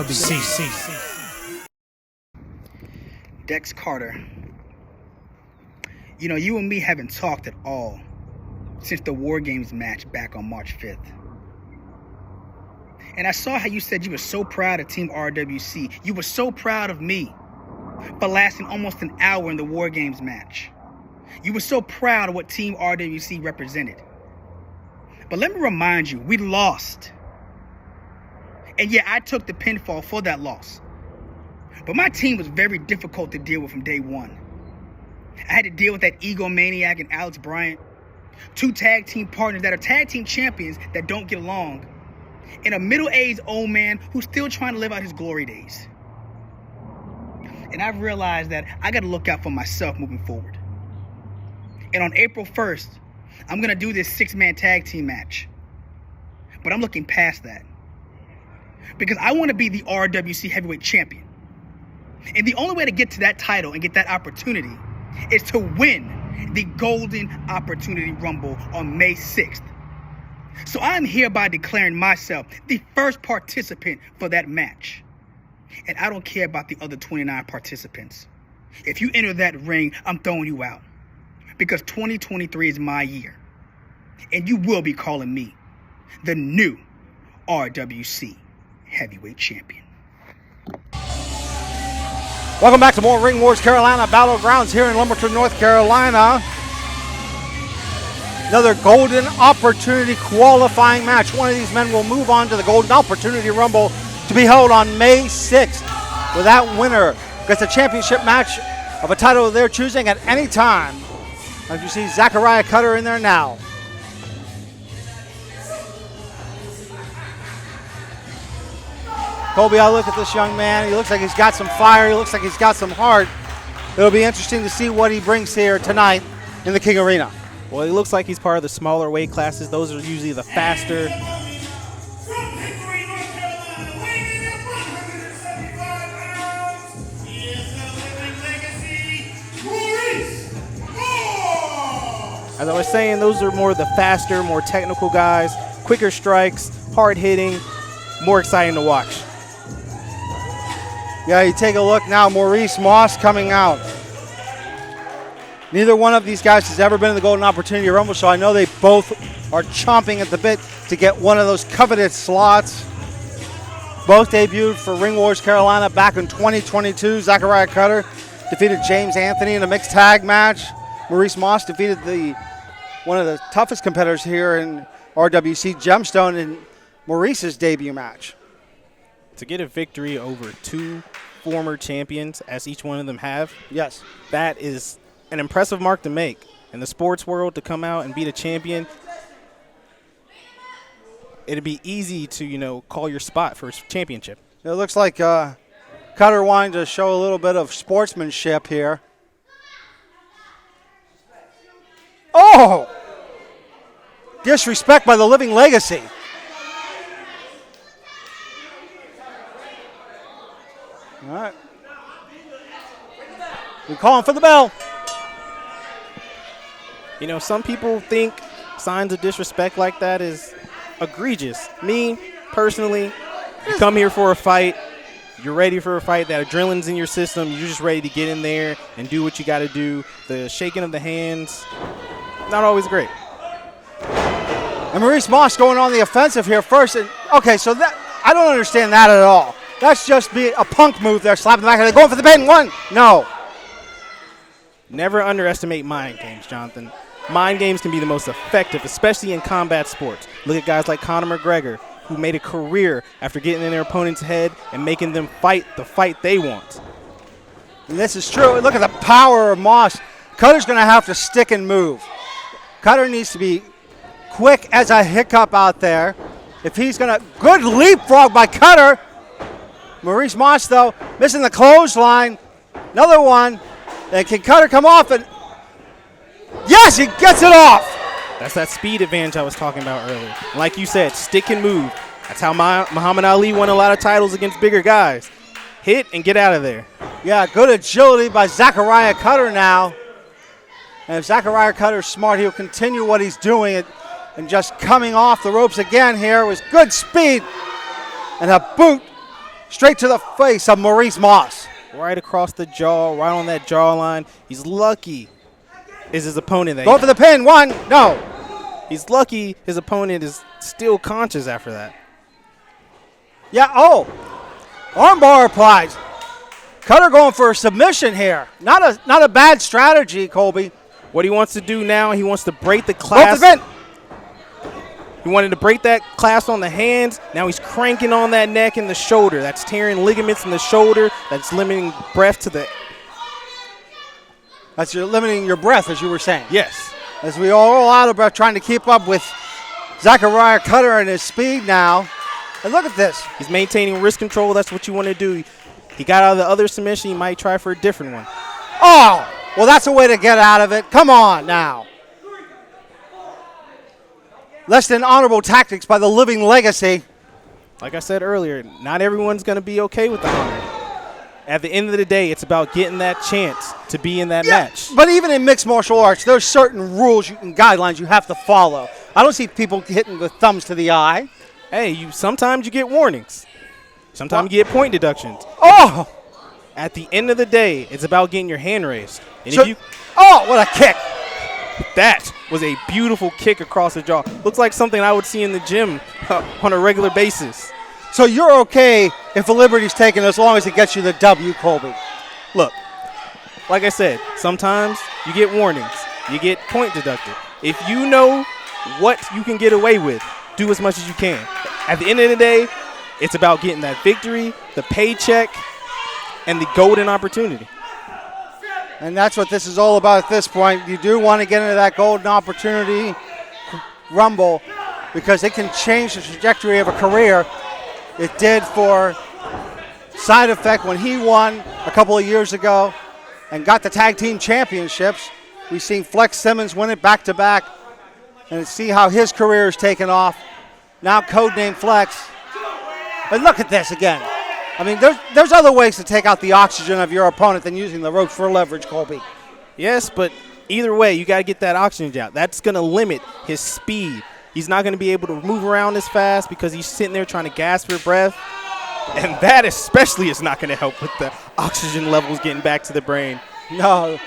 RWC. Dex Carter. You know, you and me haven't talked at all since the War Games match back on March 5th. And I saw how you said you were so proud of Team RWC. You were so proud of me for lasting almost an hour in the War Games match. You were so proud of what Team RWC represented. But let me remind you, we lost. And yeah, I took the pinfall for that loss. But my team was very difficult to deal with from day one. I had to deal with that egomaniac and Alex Bryant, two tag team partners that are tag team champions that don't get along, and a middle-aged old man who's still trying to live out his glory days. And I've realized that I got to look out for myself moving forward. And on April 1st, I'm going to do this 6-man tag team match. But I'm looking past that, because I want to be the RWC heavyweight champion. And the only way to get to that title and get that opportunity is to win the Golden Opportunity Rumble on May 6th. So I'm hereby declaring myself the first participant for that match. And I don't care about the other 29 participants. If you enter that ring, I'm throwing you out. Because 2023 is my year. And you will be calling me the new RWC heavyweight champion. Welcome back to more Ring Wars Carolina BattleGrounds here in Lumberton, North Carolina. Another Golden Opportunity qualifying match. One of these men will move on to the Golden Opportunity Rumble to be held on May 6th. With that winner gets a championship match of a title of their choosing at any time. As you see Zachariah Cutter in there now. Colby, I look at this young man. He looks like he's got some fire. He looks like he's got some heart. It'll be interesting to see what he brings here tonight in the King Arena. Well, he looks like he's part of the smaller weight classes. Those are usually the faster. As I was saying, those are more the faster, more technical guys, quicker strikes, hard hitting, more exciting to watch. Yeah, you take a look now, Maurice Moss coming out. Neither one of these guys has ever been in the Golden Opportunity Rumble, so I know they both are chomping at the bit to get one of those coveted slots. Both debuted for Ring Wars Carolina back in 2022. Zachariah Cutter defeated James Anthony in a mixed tag match. Maurice Moss defeated one of the toughest competitors here in RWC, Gemstone, in Maurice's debut match. To get a victory over two former champions, as each one of them have, yes, that is an impressive mark to make. In the sports world, to come out and beat a champion, it'd be easy to, call your spot for a championship. It looks like Cutter wanting to show a little bit of sportsmanship here. Oh! Disrespect by the Living Legacy. All right. We're calling for the bell. Some people think signs of disrespect like that is egregious. Me, personally, you come here for a fight. You're ready for a fight. That adrenaline's in your system. You're just ready to get in there and do what you got to do. The shaking of the hands, not always great. And Maurice Moss going on the offensive here first. And, okay, so that I don't understand that at all. That's just be a punk move there, slapping the back. Are they going for the pin? One? No. Never underestimate mind games, Jonathan. Mind games can be the most effective, especially in combat sports. Look at guys like Conor McGregor, who made a career after getting in their opponent's head and making them fight the fight they want. And this is true. Look at the power of Moss. Cutter's going to have to stick and move. Cutter needs to be quick as a hiccup out there. If he's going to, good leapfrog by Cutter. Maurice Moss, though, missing the clothesline. Another one. And can Cutter come off? And yes, he gets it off. That's that speed advantage I was talking about earlier. Like you said, stick and move. That's how Muhammad Ali won a lot of titles against bigger guys. Hit and get out of there. Yeah, good agility by Zachariah Cutter now. And if Zachariah Cutter's smart, he'll continue what he's doing and just coming off the ropes again here with good speed and a boot straight to the face of Maurice Moss. Right across the jaw, right on that jawline. He's lucky is his opponent. Go for the pin. 1, no. He's lucky his opponent is still conscious after that. Yeah, armbar applied. Cutter going for a submission here. Not a bad strategy, Colby. What he wants to do now, he wants to break the clasp. Go for the pin. He wanted to break that clasp on the hands. Now he's cranking on that neck and the shoulder. That's tearing ligaments in the shoulder. That's limiting breath to the... That's limiting your breath, as you were saying. Yes. As we all out of breath trying to keep up with Zachariah Cutter and his speed now. And look at this. He's maintaining wrist control. That's what you want to do. He got out of the other submission. He might try for a different one. Oh, well, that's a way to get out of it. Come on now. Less than honorable tactics by the living legacy. Like I said earlier, not everyone's going to be okay with the honor. At the end of the day, it's about getting that chance to be in that match. But even in mixed martial arts, there's certain rules and guidelines you have to follow. I don't see people hitting with thumbs to the eye. Hey, sometimes you get warnings. Sometimes you get point deductions. Oh! At the end of the day, it's about getting your hand raised. And so, what a kick. That was a beautiful kick across the jaw. Looks like something I would see in the gym on a regular basis. So you're okay if a liberty's taken as long as it gets you the W, Colby? Look, like I said, sometimes you get warnings. You get point deducted. If you know what you can get away with, do as much as you can. At the end of the day, it's about getting that victory, the paycheck, and the golden opportunity. And that's what this is all about at this point. You do want to get into that golden opportunity rumble because it can change the trajectory of a career. It did for Side Effect when he won a couple of years ago and got the tag team championships. We've seen Flex Simmons win it back-to-back and see how his career is taken off. Now codename Flex. But look at this again. I mean, there's other ways to take out the oxygen of your opponent than using the ropes for leverage, Colby. Yes, but either way, you got to get that oxygen out. That's going to limit his speed. He's not going to be able to move around as fast because he's sitting there trying to gasp for breath. And that especially is not going to help with the oxygen levels getting back to the brain. No.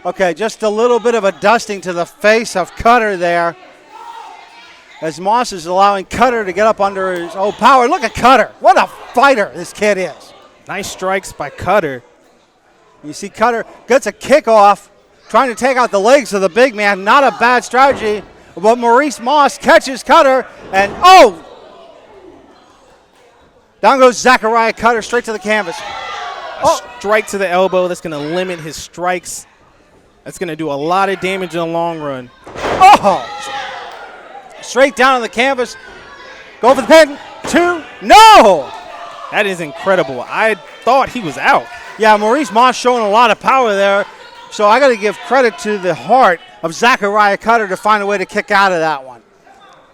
Okay, just a little bit of a dusting to the face of Cutter there. As Moss is allowing Cutter to get up under his own power. Look at Cutter. What a fighter this kid is. Nice strikes by Cutter. You see Cutter gets a kickoff, trying to take out the legs of the big man. Not a bad strategy. But Maurice Moss catches Cutter, and down goes Zachariah Cutter straight to the canvas. Strike to the elbow. That's going to limit his strikes. That's going to do a lot of damage in the long run. Straight down on the canvas. Go for the pin. 2. No! That is incredible. I thought he was out. Yeah, Maurice Moss showing a lot of power there. So I got to give credit to the heart of Zachariah Cutter to find a way to kick out of that one.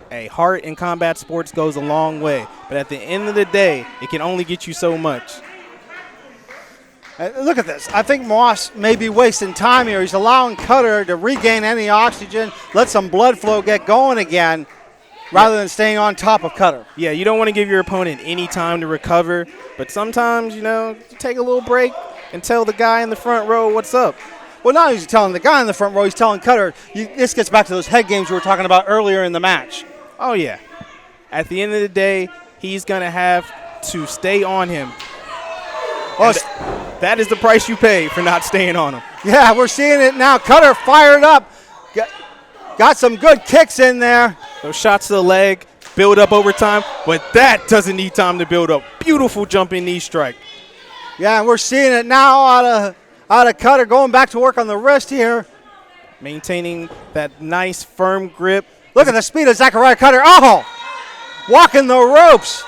Hey, heart in combat sports goes a long way. But at the end of the day, it can only get you so much. Look at this. I think Moss may be wasting time here. He's allowing Cutter to regain any oxygen, let some blood flow get going again, rather than staying on top of Cutter. Yeah, you don't want to give your opponent any time to recover. But sometimes, you take a little break and tell the guy in the front row what's up. Well, not only is he telling the guy in the front row, he's telling Cutter. This gets back to those head games we were talking about earlier in the match. Oh, yeah. At the end of the day, he's going to have to stay on him. That is the price you pay for not staying on him. Yeah, we're seeing it now. Cutter fired up. Got some good kicks in there. Those shots to the leg build up over time, but that doesn't need time to build up. Beautiful jumping knee strike. Yeah, and we're seeing it now out of Cutter, going back to work on the wrist here. Maintaining that nice firm grip. Look at the speed of Zachariah Cutter. Walking the ropes.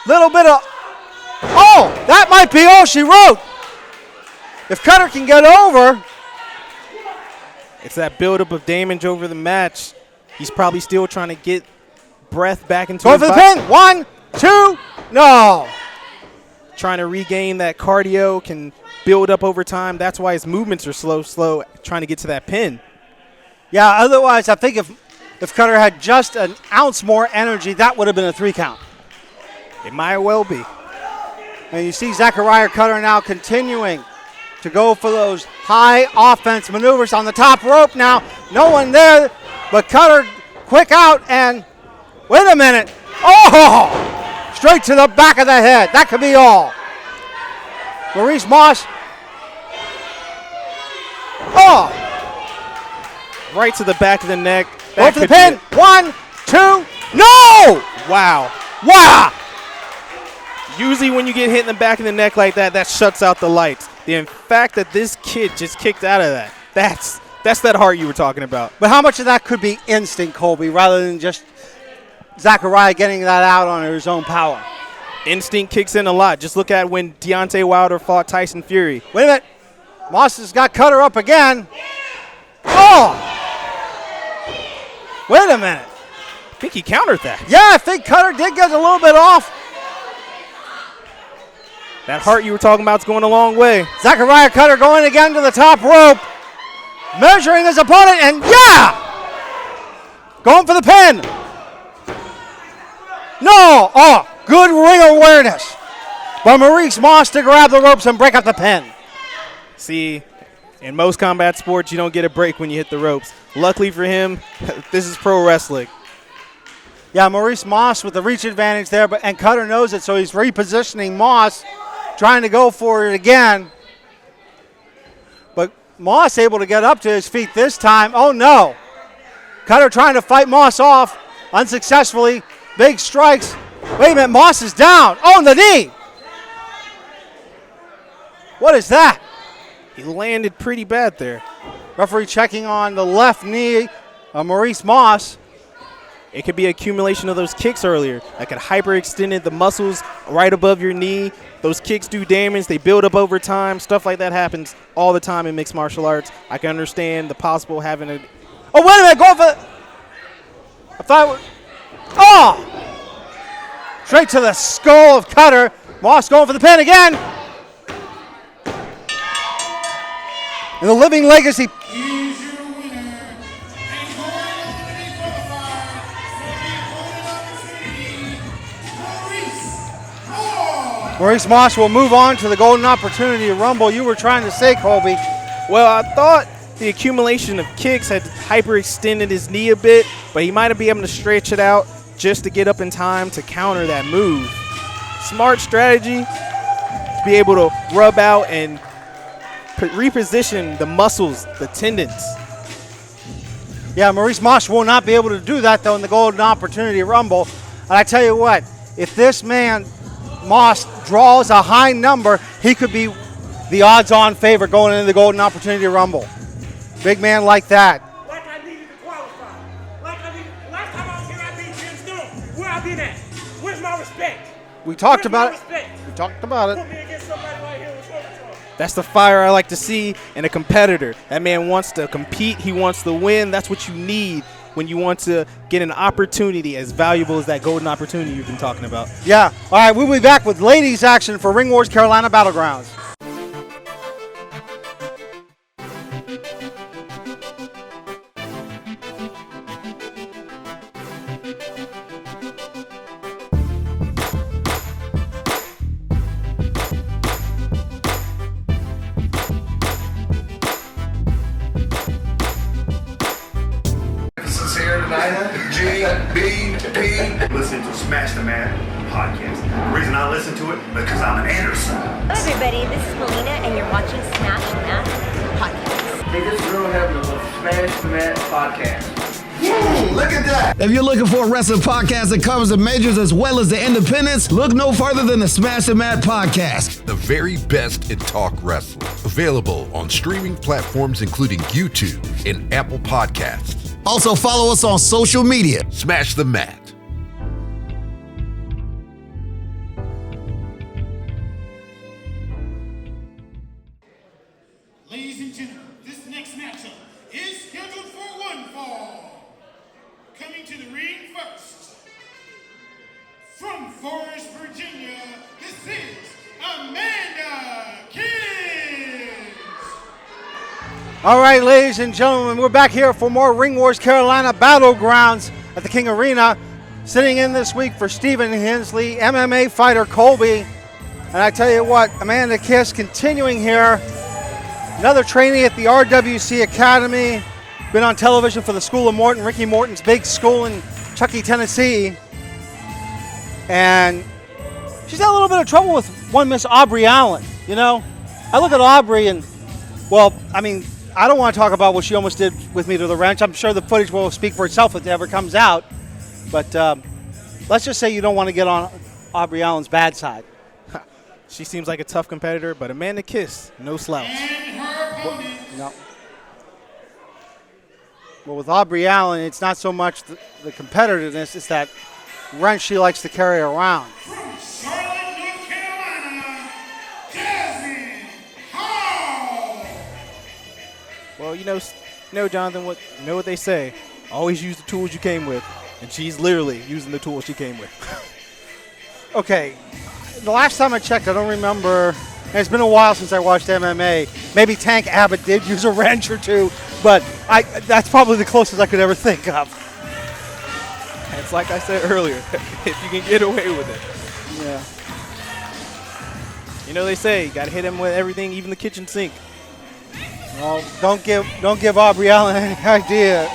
Little bit of, that might be all she wrote. If Cutter can get over. It's that buildup of damage over the match. He's probably still trying to get breath back into his body. Go for the pin. 1, 2, no. Trying to regain that cardio, can build up over time. That's why his movements are slow, trying to get to that pin. Yeah, otherwise I think if Cutter had just an ounce more energy, that would have been a 3 count. It might well be. And you see Zachariah Cutter now continuing to go for those high offense maneuvers on the top rope now. No one there, but Cutter quick out and wait a minute. Oh! Straight to the back of the head. That could be all. Maurice Moss. Oh! Right to the back of the neck. Go for the pin. 1, 2, no! Wow. Wow! Usually when you get hit in the back of the neck like that, that shuts out the lights. The fact that this kid just kicked out of that, that's that heart you were talking about. But how much of that could be instinct, Colby, rather than just Zachariah getting that out on his own power? Instinct kicks in a lot. Just look at when Deontay Wilder fought Tyson Fury. Wait a minute. Moss has got Cutter up again. Oh! Wait a minute. I think he countered that. Yeah, I think Cutter did get a little bit off. That heart you were talking about is going a long way. Zachariah Cutter going again to the top rope. Measuring his opponent, and yeah! Going for the pin. No! Oh, good ring awareness by Maurice Moss to grab the ropes and break up the pin. See, in most combat sports, you don't get a break when you hit the ropes. Luckily for him, this is pro wrestling. Yeah, Maurice Moss with the reach advantage there, and Cutter knows it, so he's repositioning Moss, trying to go for it again. But Moss able to get up to his feet this time. Oh, no. Cutter trying to fight Moss off unsuccessfully. Big strikes. Wait a minute, Moss is down. Oh, the knee. What is that? He landed pretty bad there. Referee checking on the left knee of Maurice Moss. It could be accumulation of those kicks earlier. That could hyperextended the muscles right above your knee. Those kicks do damage. They build up over time. Stuff like that happens all the time in mixed martial arts. I can understand the possible having a... Oh, wait a minute. Go for... I thought... Oh! Straight to the skull of Cutter. Moss going for the pin again. And the living legacy... Maurice Moss will move on to the Golden Opportunity Rumble. You were trying to say, Colby. Well, I thought the accumulation of kicks had hyperextended his knee a bit, but he might have been able to stretch it out just to get up in time to counter that move. Smart strategy to be able to rub out and reposition the muscles, the tendons. Yeah, Maurice Moss will not be able to do that, though, in the Golden Opportunity Rumble. And I tell you what, if this man... Moss draws a high number, he could be the odds-on favorite going into the Golden Opportunity Rumble. Big man like that. Like I needed to qualify. Like I needed. Last time I was here, I beat Jim Stone. Where I been at? Where's my respect? We talked Where's about my it. respect? We talked about Put it. me against somebody right here with shoulders on. That's the fire I like to see in a competitor. That man wants to compete. He wants to win. That's what you need when you want to get an opportunity as valuable as that golden opportunity you've been talking about. Yeah. All right, we'll be back with ladies action for Ring Wars Carolina Battlegrounds. Here tonight, G-B-B. Listen to Smash the Mat podcast. The reason I listen to it because I'm an Anderson. Hello everybody, this is Melina and you're watching Smash the Mat podcast. Hey, this is Real Heaven of Smash the Mat podcast. Look at that. If you're looking for a wrestling podcast that covers the majors as well as the independents, look no further than the Smash the Mat podcast. The very best in talk wrestling. Available on streaming platforms including YouTube and Apple Podcasts. Also follow us on social media. Smash the Mat. Ladies and gentlemen, this next matchup is scheduled for one fall. Coming to the ring first, from Forest, Virginia, this is Amanda Kings. All right, ladies and gentlemen, we're back here for more Ring Wars Carolina Battlegrounds at the King Arena. Sitting in this week for Stephen Hensley, MMA fighter Colby, And I tell you what, Amanda Kiss continuing here. Another trainee at the RWC Academy. Been on television for the School of Morton, Ricky Morton's big school in Chuckey, Tennessee. And she's had a little bit of trouble with one Miss Aubrey Allen, you know? I look at Aubrey and, well, I mean, I don't want to talk about what she almost did with me to the wrench. I'm sure the footage will speak for itself if it ever comes out. But let's just say you don't want to get on Aubrey Allen's bad side. She seems like a tough competitor, but Amanda Kiss, no slouch. No. Well, with Aubrey Allen, it's not so much the competitiveness, it's that wrench she likes to carry around. From Charlotte, North Carolina, Jazmyne Hale. Well, you know, Jonathan, what they say. Always use the tools you came with. And she's literally using the tools she came with. Okay. The last time I checked, I don't remember. And it's been a while since I watched MMA. Maybe Tank Abbott did use a wrench or two, but that's probably the closest I could ever think of. It's like I said earlier, if you can get away with it. Yeah. You know, they say you got to hit him with everything, even the kitchen sink. Well, don't give Aubrey Allen any idea.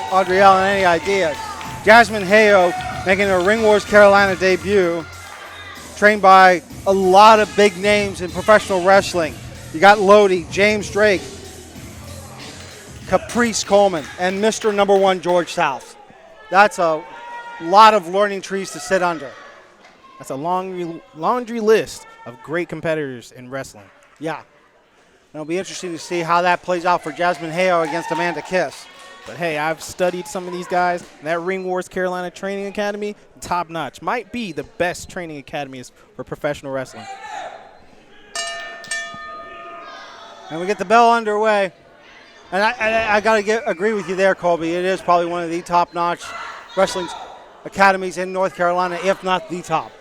Jazmyne Hale making her Ring Wars Carolina debut. Trained by a lot of big names in professional wrestling. You got Lodi, James Drake, Caprice Coleman, and Mr. Number One George South. That's a lot of learning trees to sit under. That's a laundry list of great competitors in wrestling. Yeah. It'll be interesting to see how that plays out for Jazmyne Hale against Amanda Kiss. But hey, I've studied some of these guys. And that Ring Wars Carolina Training Academy, top notch. Might be the best training academies for professional wrestling. And we get the bell underway. And I got to agree with you there, Colby. It is probably one of the top-notch wrestling academies in North Carolina, if not the top.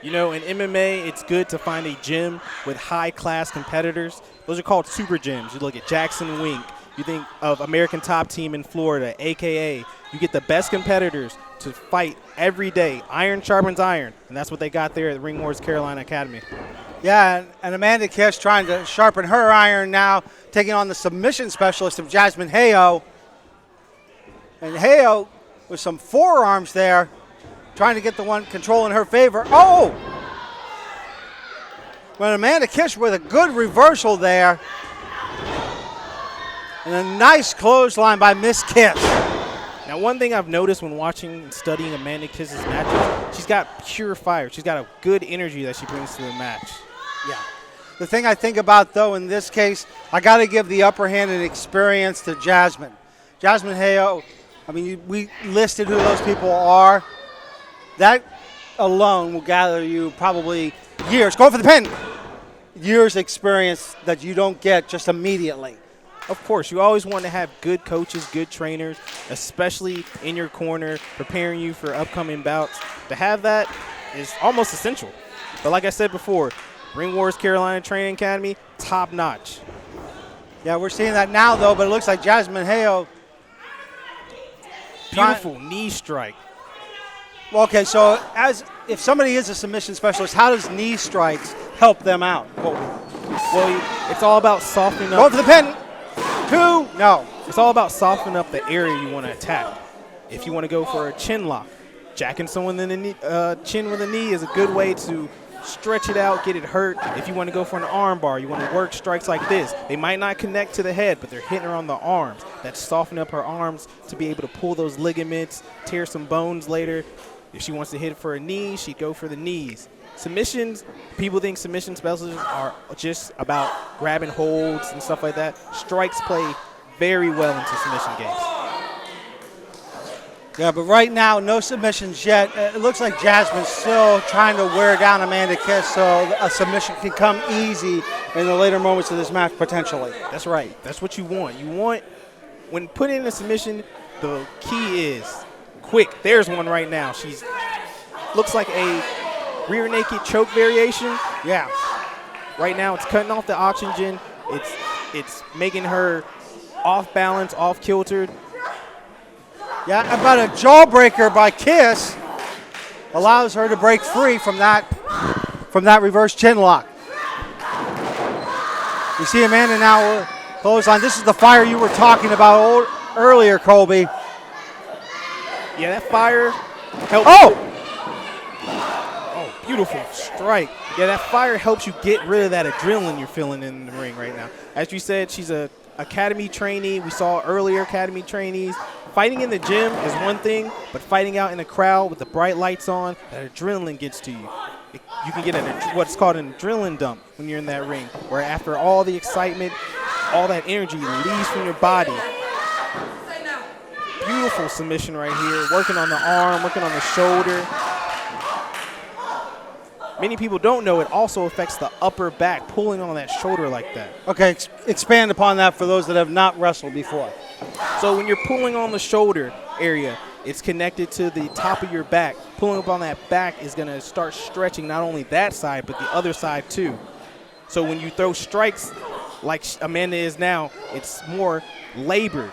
You know, in MMA, it's good to find a gym with high-class competitors. Those are called super gyms. You look at Jackson Wink. You think of American Top Team in Florida, a.k.a. you get the best competitors to fight every day. Iron sharpens iron, and that's what they got there at the Ring Wars Carolina Academy. Yeah, and Amanda Kiss trying to sharpen her iron now, taking on the submission specialist of Jazmyne Hale. And Hale with some forearms there, trying to get the one control in her favor. Oh! But Amanda Kiss with a good reversal there. And a nice clothesline by Miss Kiss. Now, one thing I've noticed when watching and studying Amanda Kiss's matches, she's got pure fire. She's got a good energy that she brings to the match. Yeah. The thing I think about, though, in this case, I got to give the upper hand and experience to Jazmyne. Jazmyne Hale, I mean, we listed who those people are. That alone will gather you probably years. Go for the pin. Years experience that you don't get just immediately. Of course, you always want to have good coaches, good trainers, especially in your corner, preparing you for upcoming bouts. To have that is almost essential. But like I said before, Ring Wars Carolina Training Academy, top notch. Yeah, we're seeing that now, though, but it looks like Jazmyne Hale. Beautiful knee strike. Well, okay, so if somebody is a submission specialist, how does knee strikes help them out? Well, it's all about softening up. Go for the pin. 2, no. It's all about softening up the area you want to attack. If you want to go for a chin lock, jacking someone in the knee, chin with a knee is a good way to stretch it out, get it hurt. If you want to go for an arm bar, you want to work strikes like this. They might not connect to the head, but they're hitting her on the arms. That's softening up her arms to be able to pull those ligaments, tear some bones later. If she wants to hit for a knee, she'd go for the knees. Submissions, people think submission specialists are just about grabbing holds and stuff like that. Strikes play very well into submission games. Yeah, but right now, no submissions yet. It looks like Jazmyne's still trying to wear down Amanda Kiss so a submission can come easy in the later moments of this match, potentially. That's right. That's what you want. You want, when put in a submission, the key is quick. There's one right now. She's looks like a rear naked choke variation. Yeah. Right now, it's cutting off the oxygen. It's making her off balance, off kiltered. Yeah, about a jawbreaker by Kiss allows her to break free from that reverse chin lock. You see Amanda now clothesline. This is the fire you were talking about earlier, Colby. Yeah, that fire helps. Oh! Oh, beautiful strike. Yeah, that fire helps you get rid of that adrenaline you're feeling in the ring right now. As you said, she's a academy trainee. We saw earlier academy trainees. Fighting in the gym is one thing, but fighting out in the crowd with the bright lights on, that adrenaline gets to you. You can get what's called an adrenaline dump when you're in that ring, where after all the excitement, all that energy leaves from your body. Beautiful submission right here, working on the arm, working on the shoulder. Many people don't know it also affects the upper back, pulling on that shoulder like that. Okay, expand upon that for those that have not wrestled before. So when you're pulling on the shoulder area, it's connected to the top of your back. Pulling up on that back is going to start stretching not only that side, but the other side too. So when you throw strikes like Amanda is now, it's more labored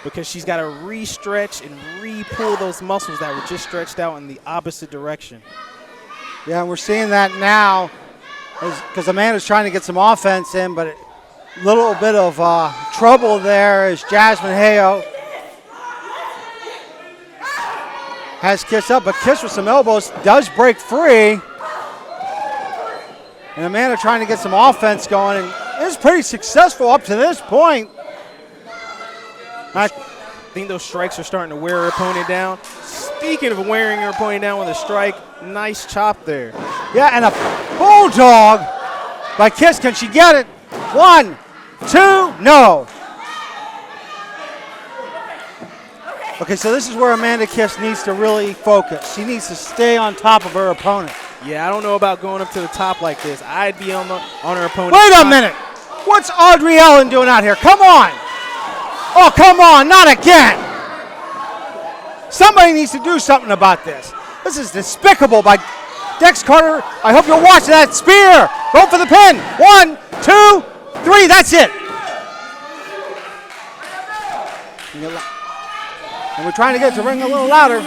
because she's got to re-stretch and re-pull those muscles that were just stretched out in the opposite direction. Yeah, and we're seeing that now because Amanda's trying to get some offense in, but a little bit of trouble there as Jazmyne Hale has Kiss up, but Kiss with some elbows does break free. And Amanda trying to get some offense going, and is pretty successful up to this point. I think those strikes are starting to wear her opponent down. Speaking of wearing her opponent down with a strike, nice chop there. Yeah, and a bulldog by Kiss. Can she get it? 1, 2, no. Okay, so this is where Amanda Kiss needs to really focus. She needs to stay on top of her opponent. Yeah, I don't know about going up to the top like this. I'd be on her opponent. Wait a minute. What's Audrey Ellen doing out here? Come on. Oh, come on, not again. Somebody needs to do something about this. This is despicable by Dex Carter. I hope you'll watch that spear. Go for the pin. 1, 2, 3, that's it. And we're trying to get the ring a little louder.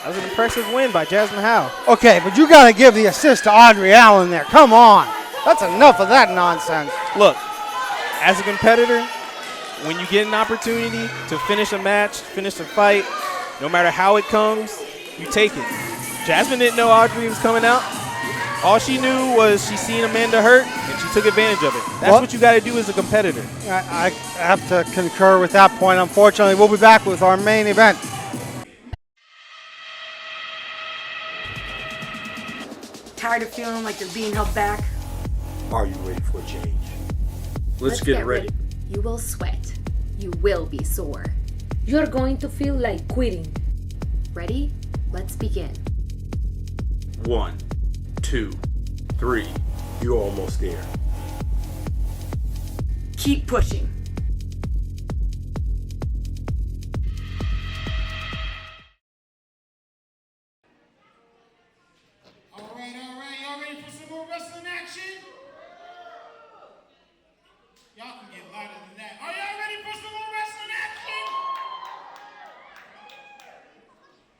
That was an impressive win by Jazmyne Hale. Okay, but you got to give the assist to Audrey Allen there. Come on. That's enough of that nonsense. Look, as a competitor, when you get an opportunity to finish a match, finish a fight, no matter how it comes, you take it. Jazmyne didn't know Audrey was coming out. All she knew was she seen Amanda hurt, and she took advantage of it. That's what you got to do as a competitor. I have to concur with that point. Unfortunately, we'll be back with our main event. Tired of feeling like you're being held back? Are you ready for a change? Let's get ready. You will sweat. You will be sore. You're going to feel like quitting. Ready? Let's begin. 1, 2, 3. You're almost there. Keep pushing. All right. Y'all ready for some more wrestling action? Y'all can get louder than that. Are y'all ready for some more wrestling action?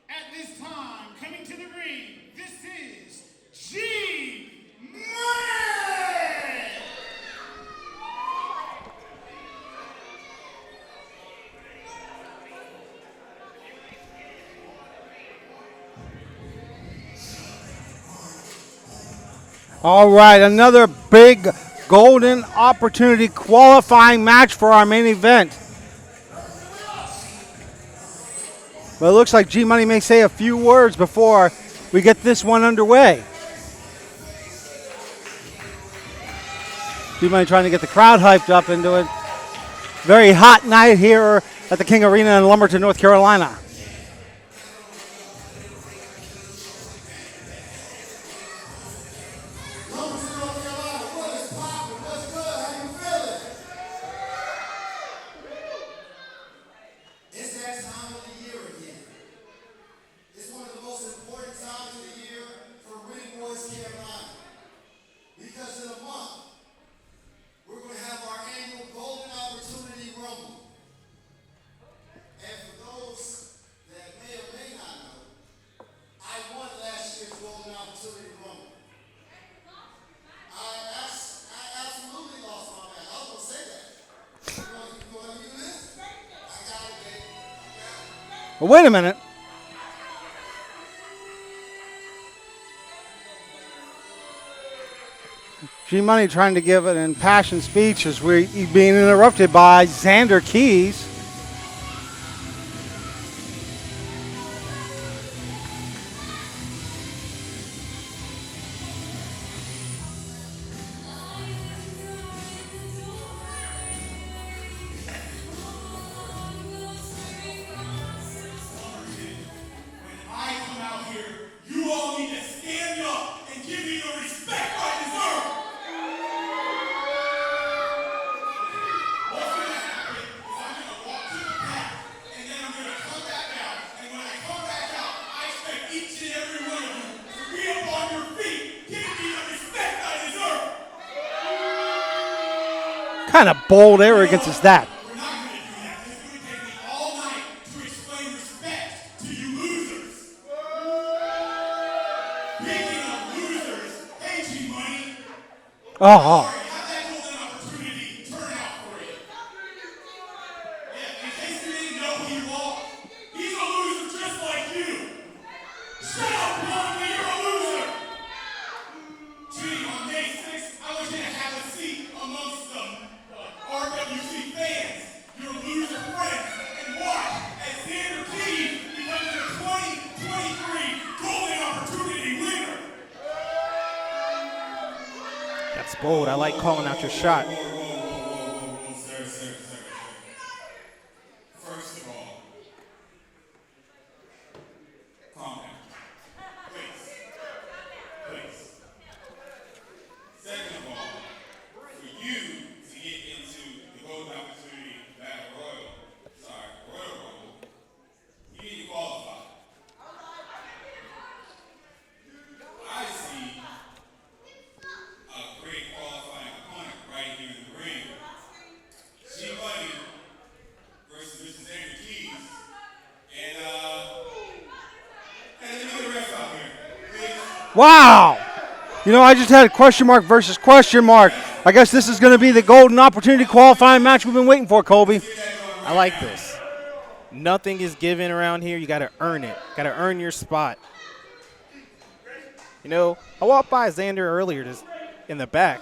At this time, coming to the ring, this is G-Moniy! All right, another big golden opportunity qualifying match for our main event. But it looks like G-Moniy may say a few words before we get this one underway. G-Moniy trying to get the crowd hyped up into it. Very hot night here at the King Arena in Lumberton, North Carolina. Well, wait a minute. G-Moniy trying to give an impassioned speech as we're being interrupted by Xander Keys. You all need to stand up and give me the respect I deserve. What's going to happen is I'm going to walk to the back, and then I'm going to come back out. And when I come back out, I expect each and every one of you to be up on your feet, giving me the respect I deserve. What kind of bold arrogance is that? We're not going to do that. It's going to take me all night to explain respect to you losers. Speaking of losers, hey G-Moniy. Oh. How'd that golden opportunity turn out for you? Yeah, in case you didn't know who you are, he's a loser just like you. Shut up, Blondie, you're a loser. Gee, on May 6th, I want you to have a seat amongst some RWC fans, your loser friends, and watch as Xander Keys becomes the 2023 Golden Opportunity winner. That's bold. I like calling out your shot. Sir. First of all, calm down. Please. Second of all, for you to get into the Golden Opportunity Royal Rumble, you need to qualify. I see a great qualifying opponent right here in the ring. G-Moniy versus Mr. Xander Keys. And let me get the rest out here, please. Wow. You know, I just had a question mark versus question mark. I guess this is going to be the golden opportunity qualifying match we've been waiting for, Colby. I like this. Nothing is given around here. You got to earn it. Got to earn your spot. You know, I walked by Xander earlier in the back.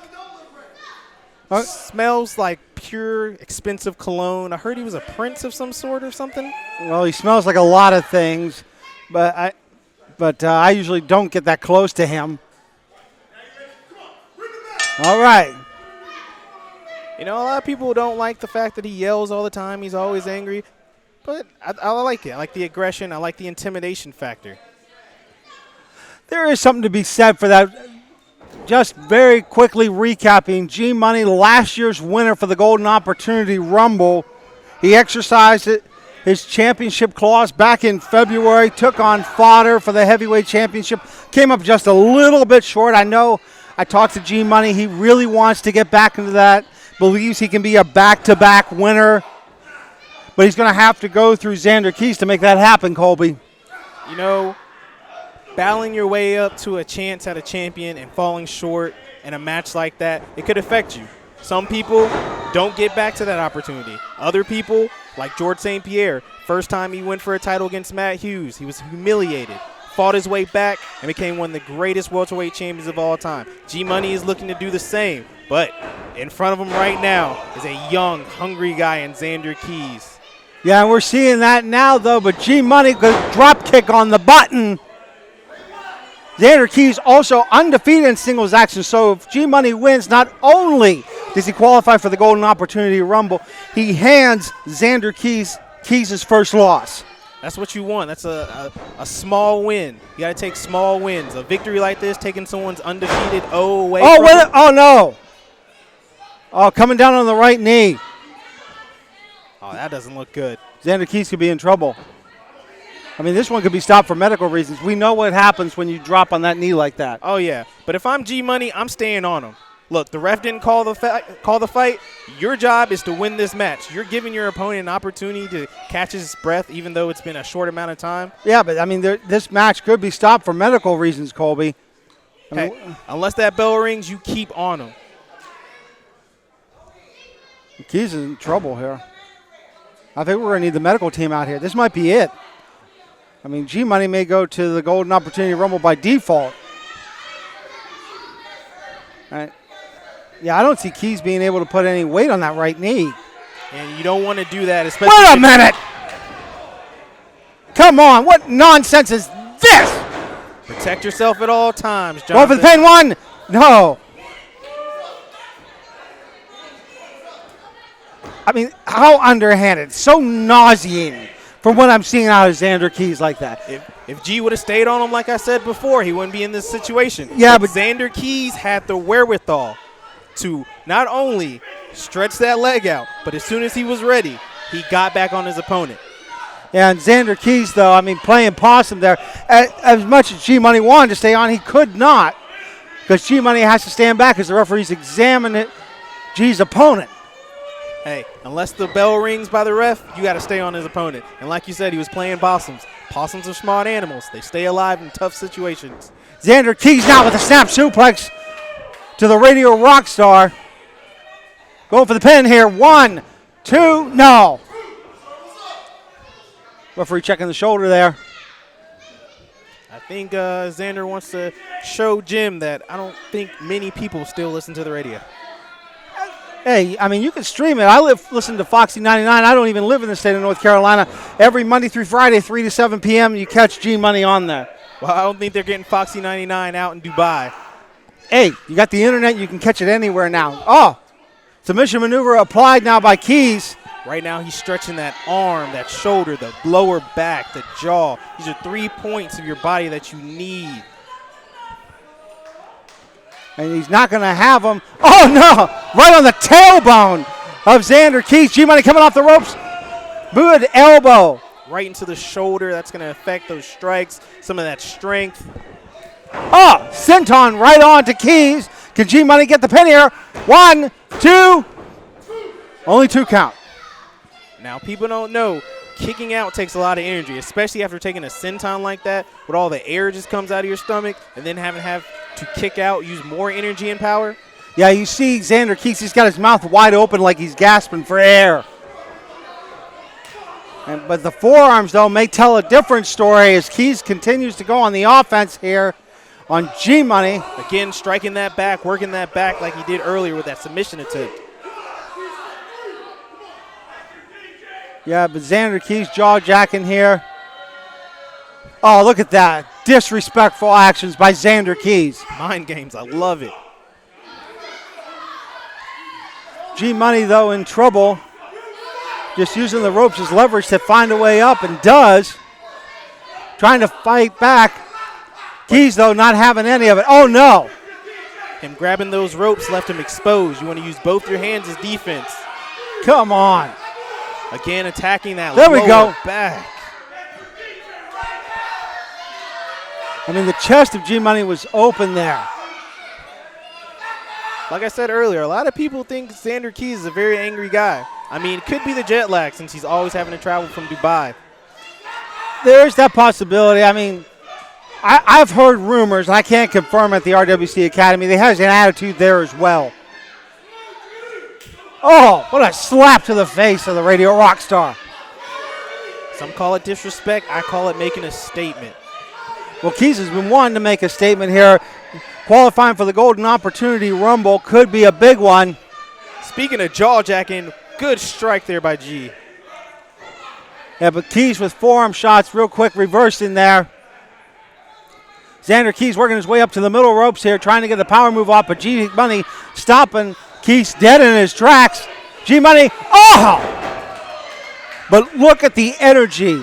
Smells like pure, expensive cologne. I heard he was a prince of some sort or something. Well, he smells like a lot of things, but I usually don't get that close to him. All right. You know, a lot of people don't like the fact that he yells all the time. He's always angry. But I like it. I like the aggression. I like the intimidation factor. There is something to be said for that. Just very quickly recapping, G-Moniy, last year's winner for the Golden Opportunity Rumble. He exercised his championship clause back in February, took on Fodder for the heavyweight championship, came up just a little bit short. I know I talked to G-Moniy. He really wants to get back into that, believes he can be a back-to-back winner, but he's going to have to go through Xander Keys to make that happen, Colby. You know, battling your way up to a chance at a champion and falling short in a match like that, it could affect you. Some people don't get back to that opportunity. Other people, like George St. Pierre, first time he went for a title against Matt Hughes, he was humiliated, fought his way back, and became one of the greatest welterweight champions of all time. G-Moniy is looking to do the same, but in front of him right now is a young, hungry guy in Xander Keys. Yeah, we're seeing that now, though, but G-Moniy goes drop kick on the button. Xander Keys also undefeated in singles action, so if G-Moniy wins, not only does he qualify for the Golden Opportunity Rumble, he hands Xander Keys his first loss. That's what you want. That's a small win. You got to take small wins. A victory like this, taking someone's undefeated away from wait, oh, no. Oh, coming down on the right knee. Oh, that doesn't look good. Xander Keys could be in trouble. I mean, this one could be stopped for medical reasons. We know what happens when you drop on that knee like that. Oh, yeah. But if I'm G-Moniy, I'm staying on him. Look, the ref didn't call the fight. Your job is to win this match. You're giving your opponent an opportunity to catch his breath, even though it's been a short amount of time. Yeah, but, I mean, this match could be stopped for medical reasons, Colby. Hey, unless that bell rings, you keep on him. Keys is in trouble here. I think we're going to need the medical team out here. This might be it. I mean, G-Moniy may go to the Golden Opportunity Rumble by default. All right. Yeah, I don't see Keys being able to put any weight on that right knee. And you don't want to do that, especially. Wait a minute! Come on, what nonsense is this? Protect yourself at all times, Jonathan. Go for the pin, one. No. I mean, how underhanded. So nauseating from what I'm seeing out of Xander Keys like that. If G would have stayed on him, like I said before, he wouldn't be in this situation. Yeah, but Xander Keys had the wherewithal to not only stretch that leg out, but as soon as he was ready, he got back on his opponent. Yeah, and Xander Keys, though, I mean, playing possum there. As much as G-Moniy wanted to stay on, he could not, because G-Moniy has to stand back as the referee's examining G's opponent. Hey, unless the bell rings by the ref, you got to stay on his opponent. And like you said, he was playing possums. Possums are smart animals. They stay alive in tough situations. Xander Keys now with a snap suplex to the Radio Rock Star. Going for the pin here. 1, 2, no. Referee checking the shoulder there. I think Xander wants to show Jim that I don't think many people still listen to the radio. Hey, I mean, you can stream it. I listen to Foxy 99. I don't even live in the state of North Carolina. Every Monday through Friday, 3 to 7 p.m., you catch G-Moniy on there. Well, I don't think they're getting Foxy 99 out in Dubai. Hey, you got the internet. You can catch it anywhere now. Oh, submission maneuver applied now by Keys. Right now he's stretching that arm, that shoulder, the lower back, the jaw. These are 3 points of your body that you need. And he's not going to have him. Oh, no. Right on the tailbone of Xander Keys. G-Moniy coming off the ropes. Good elbow. Right into the shoulder. That's going to affect those strikes, some of that strength. Oh, senton right on to Keys. Can G-Moniy get the pin here? 1, 2. Only 2 count. Now, people don't know, kicking out takes a lot of energy, especially after taking a senton like that, with all the air just comes out of your stomach, and then have to kick out, use more energy and power. Yeah, you see Xander Keys, he's got his mouth wide open like he's gasping for air. But the forearms, though, may tell a different story as Keys continues to go on the offense here on G-Moniy. Again, striking that back, working that back like he did earlier with that submission attempt. Yeah, but Xander Keys jaw-jacking here. Oh, look at that. Disrespectful actions by Xander Keys. Mind games, I love it. G-Moniy, though, in trouble. Just using the ropes as leverage to find a way up, and does. Trying to fight back. Keys, though, not having any of it. Oh, no. Him grabbing those ropes left him exposed. You want to use both your hands as defense. Come on. Again, attacking that there lower we go. back. I mean, the chest of G-Moniy was open there. Like I said earlier, a lot of people think Xander Keys is a very angry guy. I mean, it could be the jet lag since he's always having to travel from Dubai. There's that possibility. I mean, I've heard rumors, and I can't confirm at the RWC Academy, they have an attitude there as well. Oh, what a slap to the face of the Radio Rock Star. Some call it disrespect. I call it making a statement. Well, Keys has been wanting to make a statement here. Qualifying for the Golden Opportunity Rumble could be a big one. Speaking of jaw-jacking, good strike there by G. Yeah, but Keys with forearm shots real quick, reversing there. Xander Keys working his way up to the middle ropes here, trying to get the power move off, but G-Moniy stopping. Keys dead in his tracks. G-Moniy, oh! But look at the energy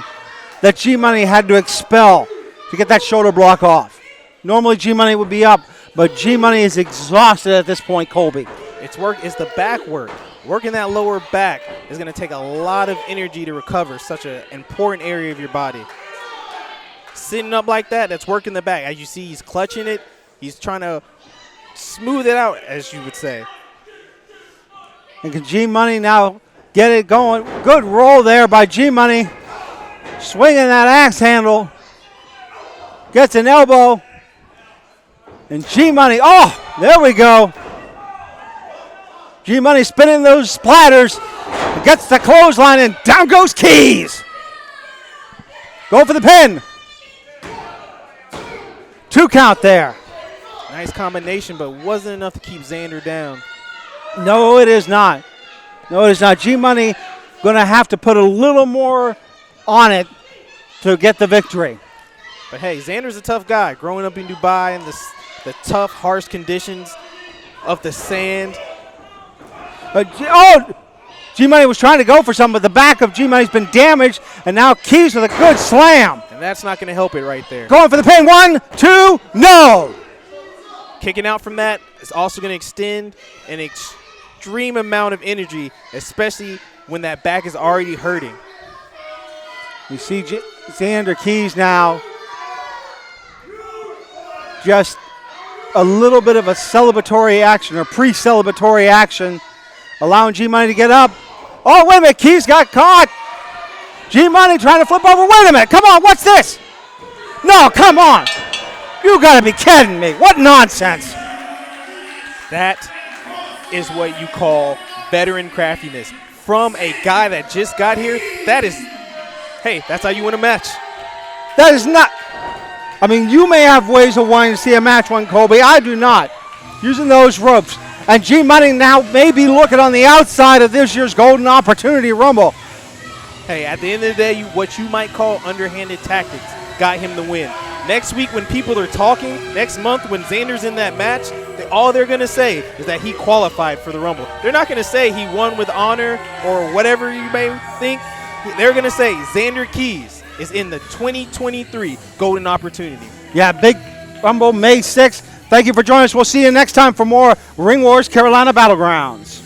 that G-Moniy had to expel to get that shoulder block off. Normally G-Moniy would be up, but G-Moniy is exhausted at this point, Colby. It's the back work. Working that lower back is going to take a lot of energy to recover such an important area of your body. Sitting up like that, that's working the back. As you see, he's clutching it. He's trying to smooth it out, as you would say. And can G-Moniy now get it going? Good roll there by G-Moniy. Swinging that axe handle. Gets an elbow. And G-Moniy, oh, there we go. G-Moniy spinning those splatters. Gets the clothesline, and down goes Keys. Go for the pin. 2 count there. Nice combination, but wasn't enough to keep Xander down. No, it is not. No, it is not. G-Moniy going to have to put a little more on it to get the victory. But hey, Xander's a tough guy. Growing up in Dubai and the tough, harsh conditions of the sand. G-Moniy was trying to go for something, but the back of G-Money's been damaged, and now Keys with a good slam. And that's not going to help it right there. Going for the pin. 1, 2, no. Kicking out from that is also going to extend an extreme amount of energy, especially when that back is already hurting. You see Xander Keys now just a little bit of a celebratory action or pre-celebratory action, allowing G-Moniy to get up. Oh, wait a minute. Keys got caught. G-Moniy trying to flip over. Wait a minute. Come on. What's this? No, come on. You got to be kidding me. What nonsense. That is what you call veteran craftiness. From a guy that just got here, that is, hey, that's how you win a match. That is not. I mean, you may have ways of wanting to see a match win, Colby. I do not. Using those ropes. And G-Moniy now may be looking on the outside of this year's Golden Opportunity Rumble. Hey, at the end of the day, what you might call underhanded tactics got him the win. Next week when people are talking, next month when Xander's in that match, all they're going to say is that he qualified for the Rumble. They're not going to say he won with honor or whatever you may think. They're going to say Xander Keys is in the 2023 Golden Opportunity. Yeah, big Rumble May 6th. Thank you for joining us. We'll see you next time for more Ring Wars Carolina Battlegrounds.